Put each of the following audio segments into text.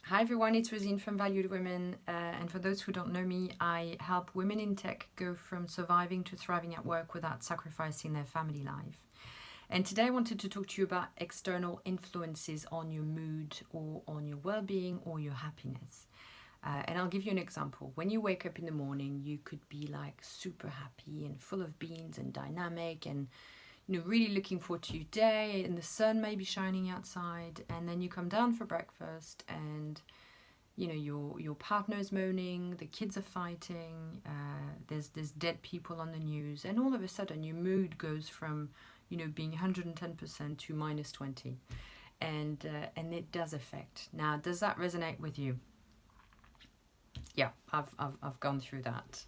Hi everyone, it's Rosine from Valued Women, and for those who don't know me, I help women in tech go from surviving to thriving at work without sacrificing their family life. And today I wanted to talk to you about external influences on your mood or on your well-being or your happiness. And I'll give you an example. When you wake up in the morning, you could be like super happy and full of beans and dynamic and really looking forward to your day, and the sun may be shining outside, and then you come down for breakfast and your partner's moaning, the kids are fighting, there's dead people on the news, and all of a sudden your mood goes from being 110% to minus 20, and it does affect. Now, does that resonate with you? Yeah, I've gone through that.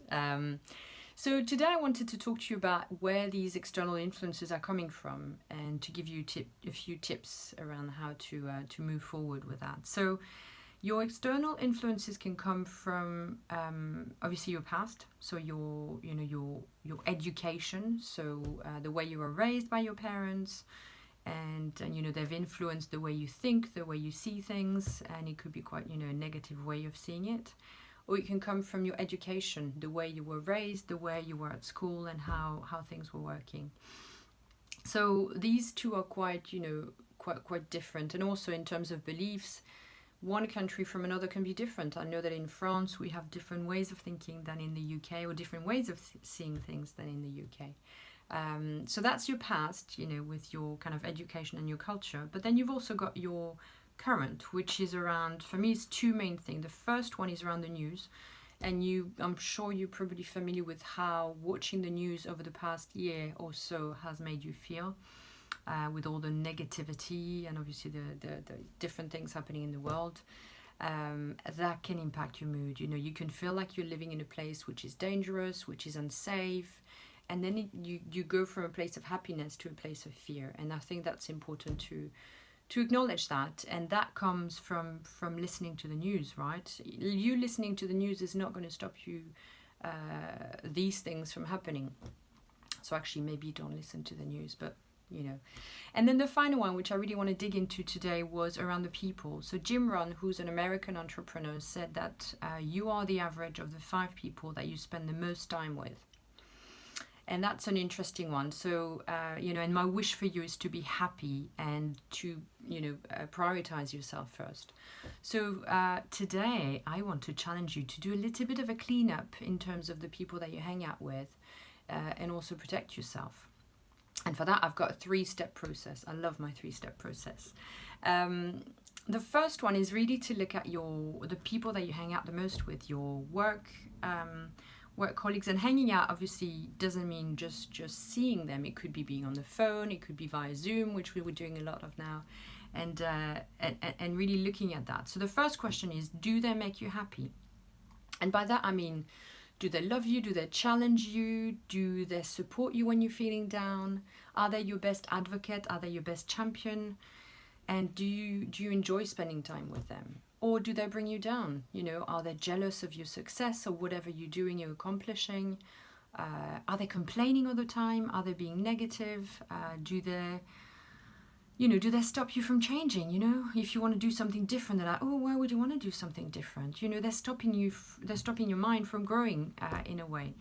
So today I wanted to talk to you about where these external influences are coming from, and to give you a few tips around how to move forward with that. So your external influences can come from obviously your past, so your education, so the way you were raised by your parents, and they've influenced the way you think, the way you see things, and it could be quite a negative way of seeing it. Or it can come from your education, the way you were raised, the way you were at school, and how things were working. So these two are quite different. And also in terms of beliefs, one country from another can be different. I know that in France we have different ways of thinking than in the UK, or different ways of seeing things than in the UK. So that's your past, with your kind of education and your culture. But then you've also got your current, which is around, for me, it's two main things. The first one is around the news, and I'm sure you're probably familiar with how watching the news over the past year or so has made you feel, with all the negativity and obviously the different things happening in the world. That can impact your mood. You can feel like you're living in a place which is dangerous, which is unsafe, and then you go from a place of happiness to a place of fear. And I think that's important to acknowledge that, and that comes from listening to the news, right? You listening to the news is not going to stop you these things from happening. So actually, maybe don't listen to the news, but And then the final one, which I really want to dig into today, was around the people. So Jim Rohn, who's an American entrepreneur, said that you are the average of the 5 people that you spend the most time with. And that's an interesting one. So, and my wish for you is to be happy and to, prioritize yourself first. So today I want to challenge you to do a little bit of a cleanup in terms of the people that you hang out with, and also protect yourself. And for that, I've got a 3-step process. I love my 3-step process. The first one is really to look at the people that you hang out the most with, your work colleagues. And hanging out obviously doesn't mean just seeing them. It could be being on the phone, it could be via Zoom, which we were doing a lot of now, and really looking at that. So the first question is, do they make you happy? And by that I mean, do they love you? Do they challenge you? Do they support you when you're feeling down? Are they your best advocate? Are they your best champion? And do you enjoy spending time with them? Or do they bring you down? Are they jealous of your success or whatever you're doing, you're accomplishing? Are they complaining all the time? Are they being negative? Do they stop you from changing? If you want to do something different, they're like, oh, why would you want to do something different? They're stopping your mind from growing in a way.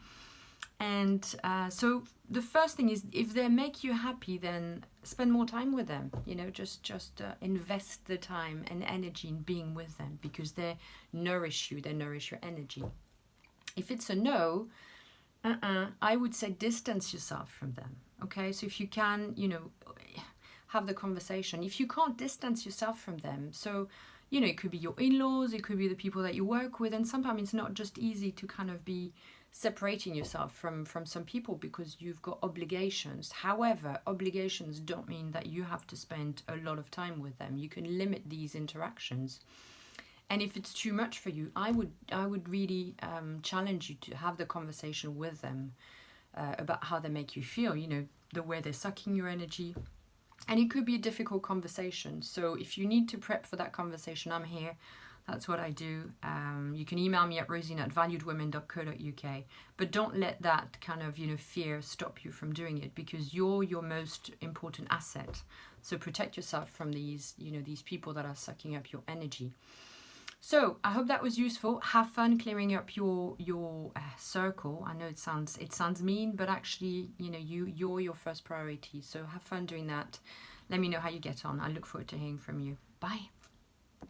And so the first thing is, if they make you happy, then spend more time with them. Just invest the time and energy in being with them, because they nourish you. They nourish your energy. If it's a no, I would say distance yourself from them. Okay, so if you can, have the conversation. If you can't distance yourself from them, so it could be your in-laws, it could be the people that you work with, and sometimes it's not just easy to kind of be separating yourself from some people because you've got obligations. However, obligations don't mean that you have to spend a lot of time with them. You can limit these interactions. And if it's too much for you, I would really challenge you to have the conversation with them about how they make you feel, the way they're sucking your energy. And it could be a difficult conversation. So if you need to prep for that conversation, I'm here. That's what I do. You can email me at rosine@valuedwomen.co.uk. But don't let that kind of, fear stop you from doing it, because you're your most important asset. So protect yourself from these people that are sucking up your energy. So I hope that was useful. Have fun clearing up your circle. I know it sounds mean, but actually, you know, you're your first priority. So have fun doing that. Let me know how you get on. I look forward to hearing from you. Bye.